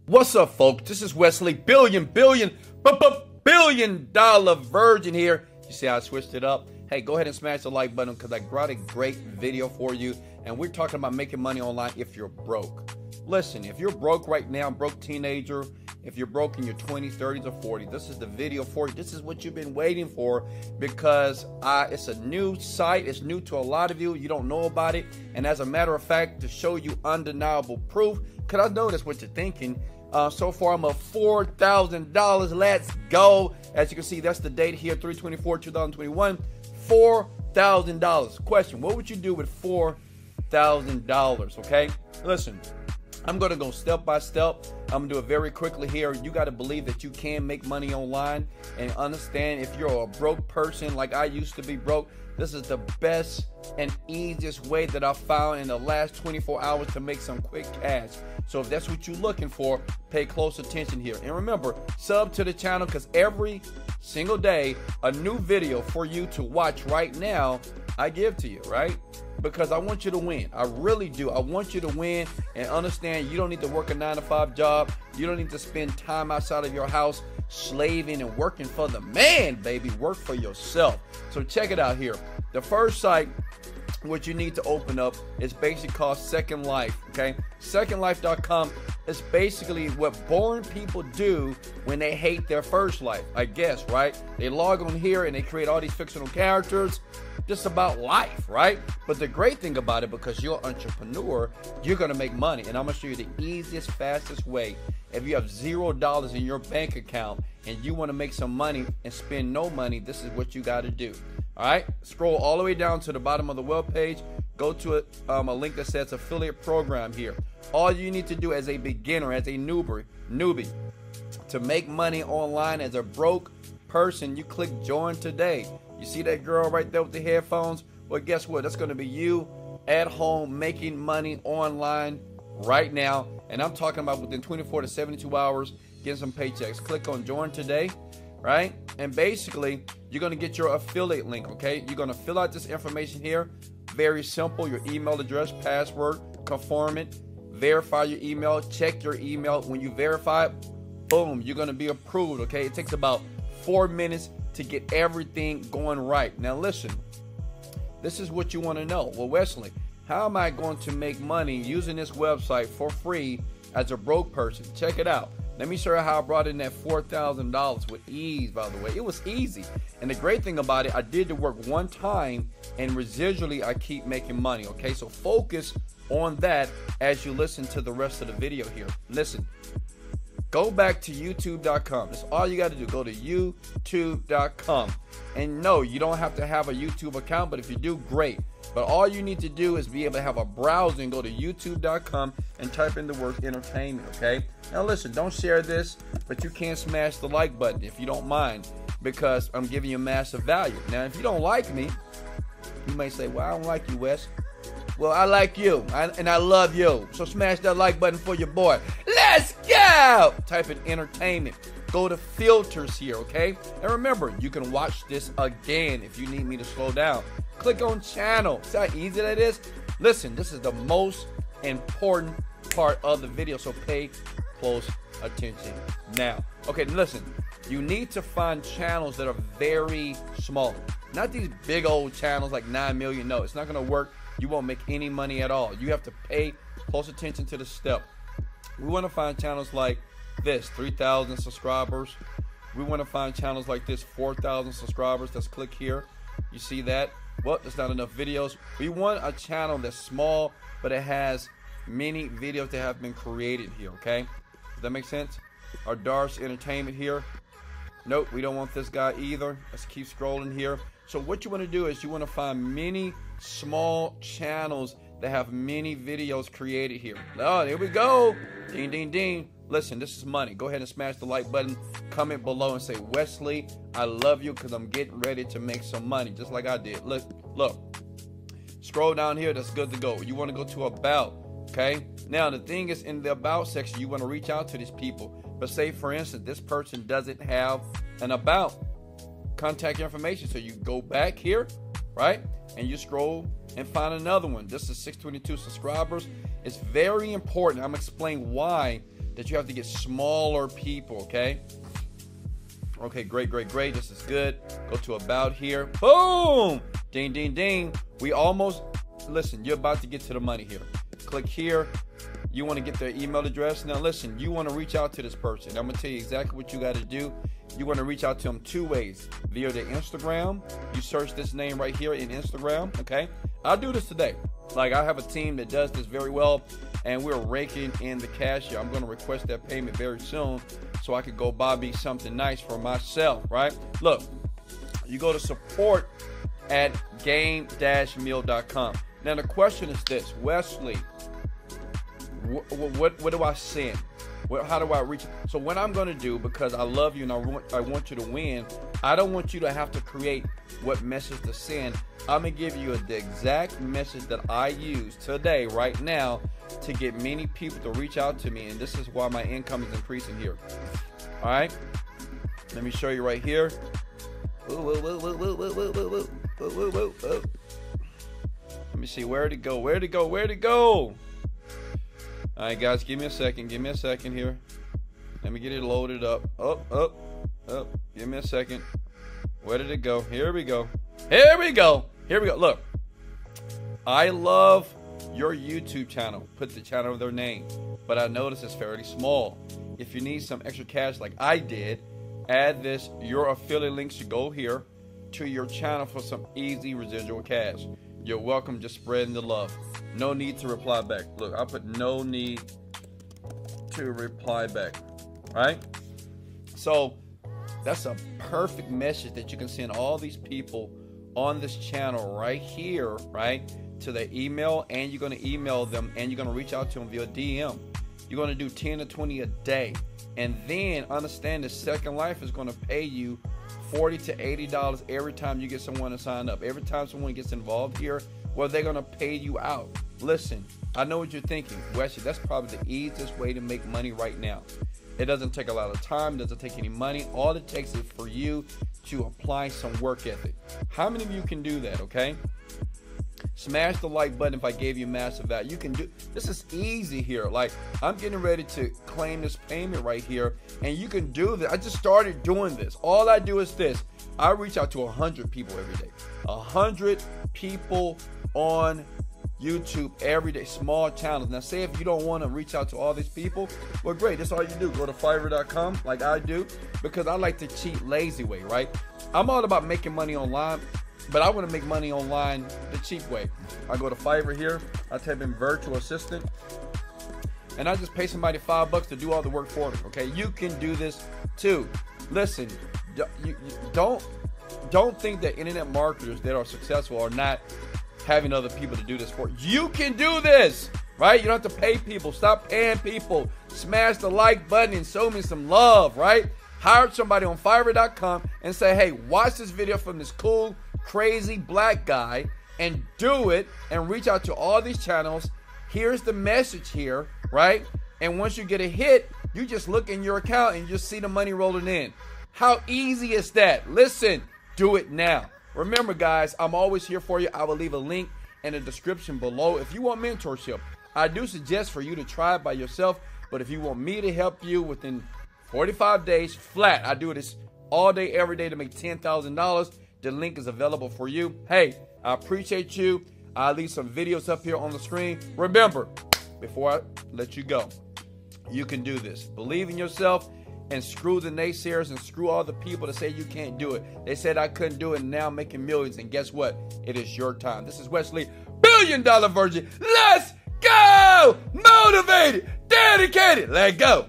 What's up, folks? This is Wesley, billion dollar virgin here. You see how I switched it up? Hey, go ahead and smash the like button because I brought a great video for you. And we're talking about making money online if you're broke. Listen, if you're broke right now, broke teenager, if you're broke in your 20s, 30s, or 40s, this is the video for you. This is what you've been waiting for because it's a new site. It's new to a lot of you. You don't know about it. And as a matter of fact, to show you undeniable proof, because I know that's what you're thinking. So far, I'm at $4,000. Let's go. As you can see, that's the date here, 3/24/2021. $4,000. Question: what would you do with $4,000? Okay, listen. I'm going to go step by step. I'm going to do it very quickly here. You got to believe that you can make money online and understand if you're a broke person like I used to be broke, this is the best and easiest way that I found in the last 24 hours to make some quick cash. So if that's what you're looking for, pay close attention here. And remember, sub to the channel because every single day, a new video for you to watch right now, I give to you, right? Because I want you to win. I really do. I want you to win and understand you don't need to work a 9-to-5 job. You don't need to spend time outside of your house slaving and working for the man, baby. Work for yourself. So check it out here. The first site what you need to open up is basically called Second Life, okay? SecondLife.com is basically what boring people do when they hate their first life, I guess, right? They log on here and they create all these fictional characters just about life, right? But the great thing about it, because you're an entrepreneur, you're gonna make money. And I'm gonna show you the easiest, fastest way. If you have $0 in your bank account and you wanna make some money and spend no money, this is what you gotta do. All right, scroll all the way down to the bottom of the web page. Go to a link that says affiliate program here. All you need to do as a beginner, as a newbie, to make money online as a broke person, you click join today. You see that girl right there with the headphones? Well, guess what? That's going to be you at home making money online right now. And I'm talking about within 24 to 72 hours, getting some paychecks. Click on join today. Right? And basically, you're going to get your affiliate link, okay? You're going to fill out this information here. Very simple. Your email address, password, confirm it, verify your email, check your email. When you verify it, boom, you're going to be approved, okay? It takes about 4 minutes to get everything going right. Now, listen, this is what you want to know. Well, Wesley, how am I going to make money using this website for free as a broke person? Check it out. Let me show you how I brought in that $4,000 with ease, by the way. It was easy. And the great thing about it, I did the work one time and residually I keep making money, okay? So focus on that as you listen to the rest of the video here. Listen, go back to youtube.com. That's all you got to do. Go to youtube.com. And no, you don't have to have a YouTube account, but if you do, great. But all you need to do is be able to have a browser and go to youtube.com and type in the word entertainment, okay? Now listen, don't share this, but you can smash the like button if you don't mind, because I'm giving you massive value. Now, if you don't like me, you may say, well, I don't like you, Wes. Well, I like you, and I love you. So smash that like button for your boy. Let's go! Type in entertainment. Go to filters here, okay? And remember, you can watch this again if you need me to slow down. Click on channel. See how easy that is? Listen, this is the most important part of the video, so pay close attention now. Okay, listen, you need to find channels that are very small. Not these big old channels like 9 million. No, it's not gonna work. You won't make any money at all. You have to pay close attention to the step. We want to find channels like this, 3,000 subscribers. We want to find channels like this, 4,000 subscribers. Let's click here. You see that? Well, there's not enough videos. We want a channel that's small, but it has many videos that have been created here, okay? Does that make sense? Our Darsh Entertainment here. Nope, we don't want this guy either. Let's keep scrolling here. So what you want to do is you want to find many small channels that have many videos created here. Oh, here we go. Ding, ding, ding. Listen, this is money. Go ahead and smash the like button. Comment below and say, Wesley, I love you because I'm getting ready to make some money, just like I did. Look. Scroll down here. That's good to go. You want to go to About, okay? Now, the thing is, in the About section, you want to reach out to these people. But say, for instance, this person doesn't have an About contact information. So you go back here, right? And you scroll and find another one. This is 622 subscribers. It's very important. I'm going to explain why that you have to get smaller people, okay? Okay, great. This is good. Go to about here. Boom! Ding, ding, ding. We almost, listen, you're about to get to the money here. Click here. You want to get their email address. Now, listen, you want to reach out to this person. I'm going to tell you exactly what you got to do. You want to reach out to them 2 ways. Via the Instagram. You search this name right here in Instagram, okay? I'll do this today. Like, I have a team that does this very well, and we're raking in the cash here. I'm going to request that payment very soon so I could go buy me something nice for myself, right? Look, you go to support@game-meal.com. Now, the question is this, Wesley, what do I send? How do I reach? So what I'm going to do, because I love you and I want you to win, I don't want you to have to create what message to send. I'm going to give you the exact message that I use today, right now, to get many people to reach out to me. And this is why my income is increasing here. All right. Let me show you right here. Let me see. Where'd it go? Where'd it go? All right, guys, give me a second here. Let me get it loaded up. Up. Give me a second. Where did it go? Here we go. Look, I love your YouTube channel. Put the channel of their name, but I notice it's fairly small. If you need some extra cash like I did, add this. Your affiliate link should go here to your channel for some easy residual cash. You're welcome, just spreading the love. No need to reply back. Look, I put no need to reply back, right? So that's a perfect message that you can send all these people on this channel right here, right, to their email, and you're going to email them, and you're going to reach out to them via DM. You're going to do 10 to 20 a day, and then understand that Second Life is going to pay you $40 to $80 every time you get someone to sign up. Every time someone gets involved here, well, they're going to pay you out. Listen, I know what you're thinking. Wesley, that's probably the easiest way to make money right now. It doesn't take a lot of time, doesn't take any money. All it takes is for you to apply some work ethic. How many of you can do that, okay? Smash the like button if I gave you massive value. You can do this. Is easy here. Like, I'm getting ready to claim this payment right here, and you can do this. I just started doing this. All I do is this. I reach out to 100 people every day. 100 people on YouTube every day, small channels. Now, say if you don't want to reach out to all these people, well, great. That's all you do. Go to Fiverr.com like I do, because I like to cheat lazy way, right? I'm all about making money online, but I want to make money online the cheap way. I go to Fiverr here. I type in virtual assistant, and I just pay somebody $5 to do all the work for me. Okay, you can do this too. Listen, you don't think that internet marketers that are successful are not having other people to do this for you. You can do this, right? You don't have to pay people. Stop paying people. Smash the like button and show me some love, right? Hire somebody on Fiverr.com and say, hey, watch this video from this cool, crazy black guy, and do it, and reach out to all these channels. Here's the message here, right? And once you get a hit, you just look in your account and you just see the money rolling in. How easy is that? Listen, do it now. Remember, guys, I'm always here for you. I will leave a link in the description below. If you want mentorship, I do suggest for you to try it by yourself. But if you want me to help you within 45 days flat, I do this all day, every day to make $10,000. The link is available for you. Hey, I appreciate you. I'll leave some videos up here on the screen. Remember, before I let you go, you can do this. Believe in yourself. And screw the naysayers and screw all the people that say you can't do it. They said I couldn't do it, and now I'm making millions. And guess what? It is your time. This is Wesley, $1 billion Virgin. Let's go! Motivated, dedicated. Let go.